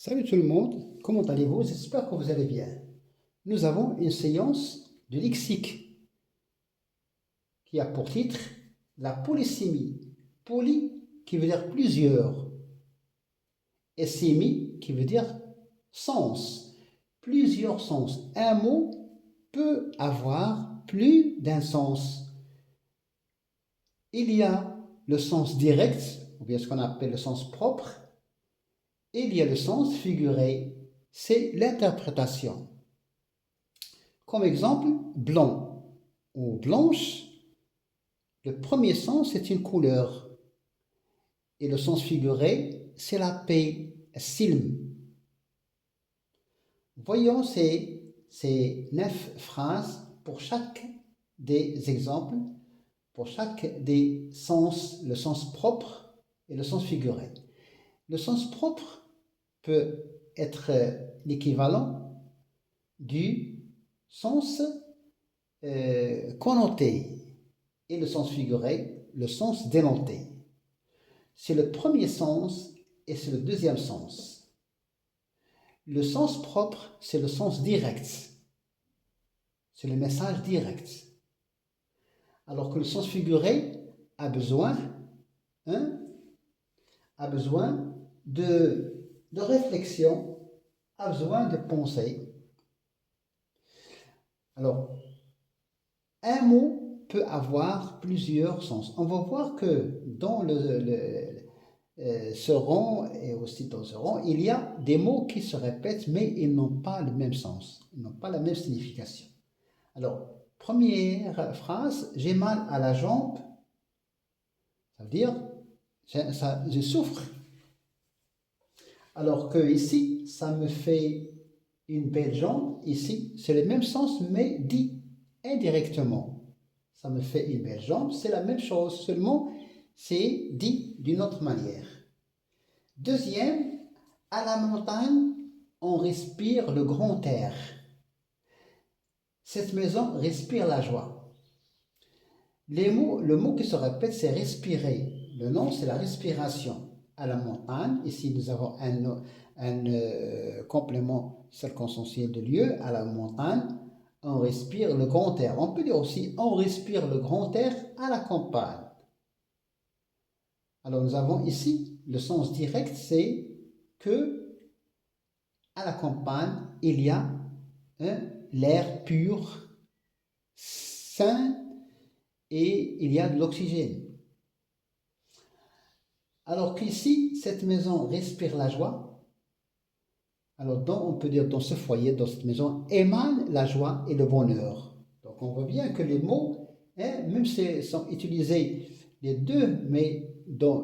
Salut tout le monde, comment allez-vous? J'espère que vous allez bien. Nous avons une séance de lexique qui a pour titre la polysémie. Poly qui veut dire plusieurs et sémie qui veut dire sens. Plusieurs sens. Un mot peut avoir plus d'un sens. Il y a le sens direct, ou bien ce qu'on appelle le sens propre, et il y a le sens figuré, c'est l'interprétation. Comme exemple, blanc ou blanche, le premier sens c'est une couleur et le sens figuré c'est la paix, silm. Voyons ces 9 phrases pour chaque des exemples, pour chaque des sens, le sens propre et le sens figuré. Le sens propre peut être l'équivalent du sens connoté et le sens figuré, le sens dénoté. C'est le premier sens et c'est le deuxième sens. Le sens propre, c'est le sens direct. C'est le message direct. Alors que le sens figuré a besoin, hein, a besoin de réflexion, a besoin de pensée. Alors, un mot peut avoir plusieurs sens. On va voir que dans ce rang et aussi dans ce rang, il y a des mots qui se répètent, mais ils n'ont pas le même sens, ils n'ont pas la même signification. Alors, première phrase, j'ai mal à la jambe, ça veut dire je souffre. Alors que ici, ça me fait une belle jambe, ici, c'est le même sens, mais dit indirectement. Ça me fait une belle jambe, c'est la même chose, seulement c'est dit d'une autre manière. Deuxième, à la montagne, on respire le grand air. Cette maison respire la joie. Le mot qui se répète, c'est respirer. Le nom, c'est la respiration. À la montagne, ici nous avons un complément circonstanciel de lieu. À la montagne, on respire le grand air. On peut dire aussi, on respire le grand air à la campagne. Alors nous avons ici, le sens direct, c'est que à la campagne, il y a l'air pur, sain, et il y a de l'oxygène. Alors qu'ici, cette maison respire la joie. Alors on peut dire dans ce foyer, dans cette maison, émane la joie et le bonheur. Donc on voit bien que les mots, même s'ils sont utilisés les deux, mais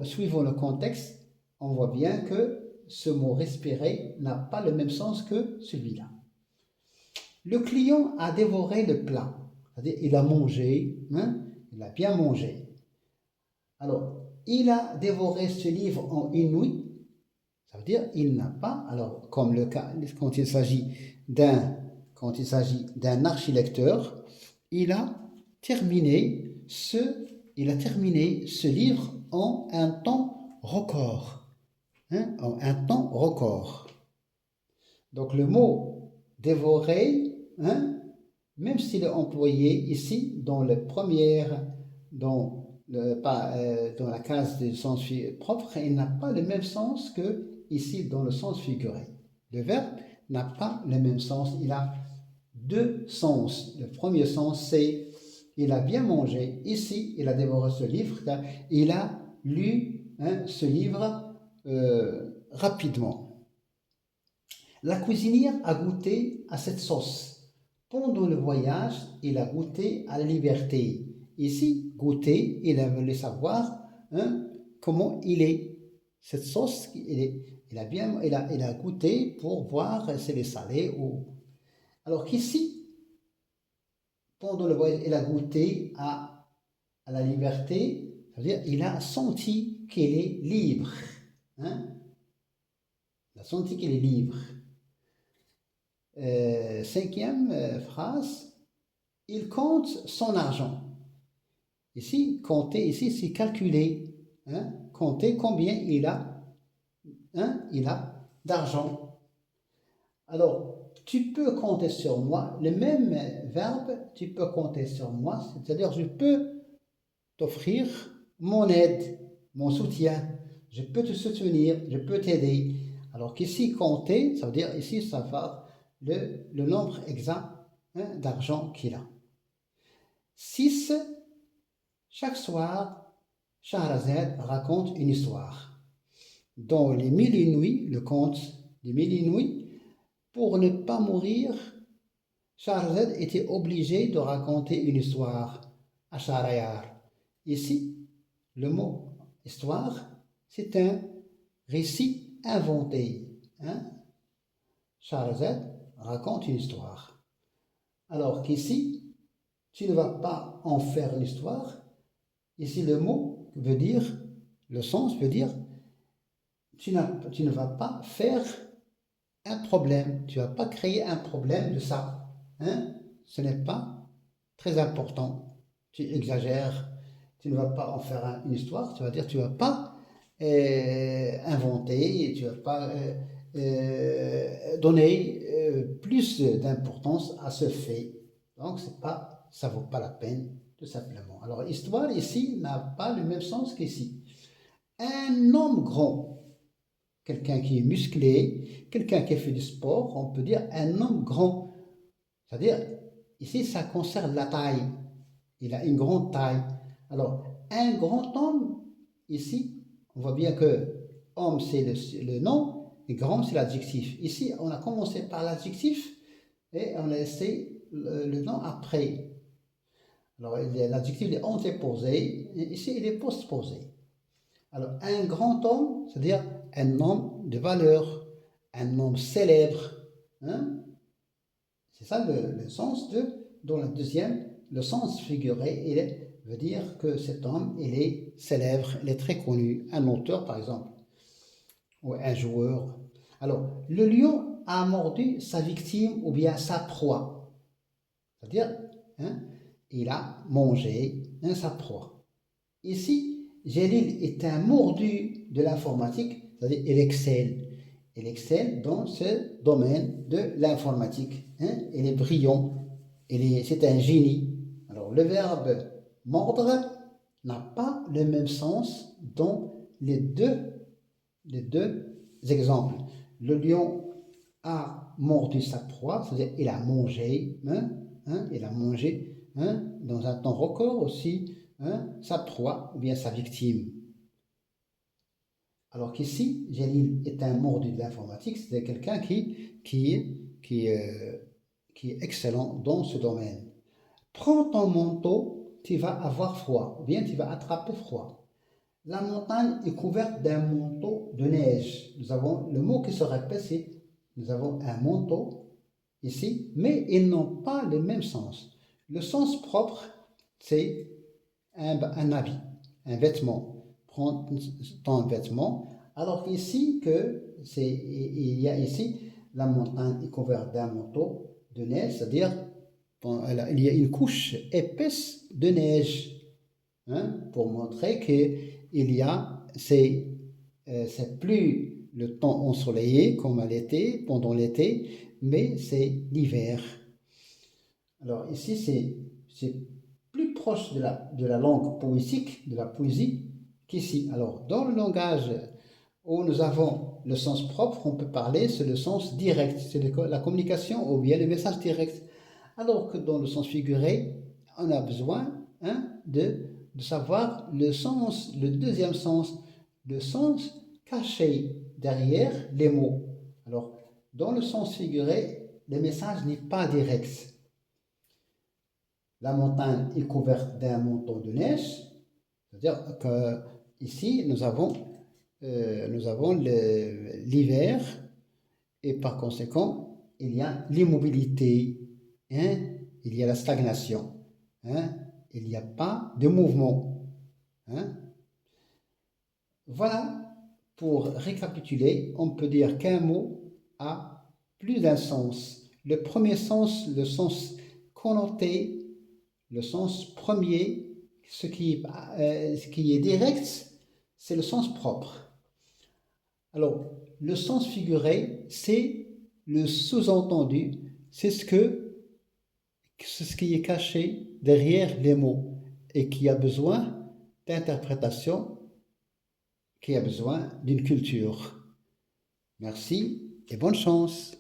suivant le contexte, on voit bien que ce mot respirer n'a pas le même sens que celui-là. Le client a dévoré le plat, c'est-à-dire il a mangé, il a bien mangé. Alors, il a dévoré ce livre en une nuit, ça veut dire il n'a pas, alors comme le cas quand il s'agit d'un archilecteur, il a terminé ce livre en un temps record, en un temps record. Donc le mot dévorer, même s'il est employé ici dans dans la case du sens propre, il n'a pas le même sens que ici dans le sens figuré. Le verbe n'a pas le même sens, il a deux sens. Le premier sens, c'est il a bien mangé. Ici, il a dévoré ce livre, il a lu ce livre rapidement. La cuisinière a goûté à cette sauce. Pendant le voyage, il a goûté à la liberté. Ici, goûter, il a voulu savoir comment il est. Cette sauce, il a goûté pour voir si elle est salée ou. Alors qu'ici, pendant le voyage, il a goûté à la liberté, c'est-à-dire il a senti qu'il est libre. Il a senti qu'il est libre. Cinquième phrase, il compte son argent. Ici, compter, ici, c'est calculer. Compter combien il a d'argent. Alors, tu peux compter sur moi, le même verbe, tu peux compter sur moi, c'est-à-dire je peux t'offrir mon aide, mon soutien, je peux te soutenir, je peux t'aider. Alors qu'ici, compter, ça veut dire ici, ça va le nombre exact d'argent qu'il a. 6. Chaque soir, Shahrazad raconte une histoire. Dans les mille et une nuits, le conte des mille et une nuits, pour ne pas mourir, Shahrazad était obligé de raconter une histoire à Shahrayar. Ici, le mot histoire, c'est un récit inventé. Shahrazad raconte une histoire. Alors qu'ici, tu ne vas pas en faire une histoire. Ici, le mot veut dire, le sens veut dire, tu ne vas pas faire un problème. Tu ne vas pas créer un problème de ça. Ce n'est pas très important. Tu exagères. Tu ne vas pas en faire une histoire. Tu vas dire, tu ne vas pas inventer. Tu ne vas pas donner plus d'importance à ce fait. Donc, ça ne vaut pas la peine, tout simplement. Alors, histoire ici n'a pas le même sens qu'ici. Un homme grand, quelqu'un qui est musclé, quelqu'un qui fait du sport, on peut dire un homme grand. C'est-à-dire, ici, ça concerne la taille. Il a une grande taille. Alors, un grand homme, ici, on voit bien que homme, c'est le nom, et grand, c'est l'adjectif. Ici, on a commencé par l'adjectif et on a laissé le nom après. Alors, l'adjectif est antéposé, et ici, il est postposé. Alors, un grand homme, c'est-à-dire un homme de valeur, un homme célèbre. C'est ça le sens dans le deuxième, le sens figuré, veut dire que cet homme, il est célèbre, il est très connu, un auteur par exemple, ou un joueur. Alors, le lion a mordu sa victime ou bien sa proie, c'est-à-dire, il a mangé sa proie. Ici, Jalil est un mordu de l'informatique, c'est-à-dire il excelle. Il excelle dans ce domaine de l'informatique. Il est brillant, c'est un génie. Alors le verbe mordre n'a pas le même sens dans les deux exemples. Le lion a mordu sa proie, c'est-à-dire il a mangé, il a mangé dans un temps record aussi sa proie ou bien sa victime. Alors qu'ici, Jalil est un mordu de l'informatique, c'est quelqu'un qui est excellent dans ce domaine. Prends ton manteau, tu vas avoir froid, ou bien tu vas attraper froid. La montagne est couverte d'un manteau de neige. Nous avons le mot qui se répète, c'est nous avons un manteau ici, mais ils n'ont pas le même sens. Le sens propre, c'est un habit, un vêtement. Prends ton vêtement. Alors qu'ici, il y a ici, la montagne est couverte d'un manteau de neige, c'est-à-dire il y a une couche épaisse de neige, pour montrer c'est plus le temps ensoleillé comme à l'été, pendant l'été, mais c'est l'hiver. Alors ici, c'est plus proche de la langue poétique, de la poésie, qu'ici. Alors, dans le langage où nous avons le sens propre, on peut parler, c'est le sens direct, c'est la communication ou bien le message direct. Alors que dans le sens figuré, on a besoin de savoir le sens, le deuxième sens, le sens caché derrière les mots. Alors, dans le sens figuré, le message n'est pas direct. La montagne est couverte d'un manteau de neige, c'est-à-dire qu'ici, nous avons l'hiver et par conséquent, il y a l'immobilité, il y a la stagnation, il n'y a pas de mouvement. Voilà, pour récapituler, on peut dire qu'un mot a plus d'un sens. Le premier sens, le sens connoté, le sens premier, ce qui est direct, c'est le sens propre. Alors, le sens figuré, c'est le sous-entendu, c'est ce qui est caché derrière les mots et qui a besoin d'interprétation, qui a besoin d'une culture. Merci et bonne chance.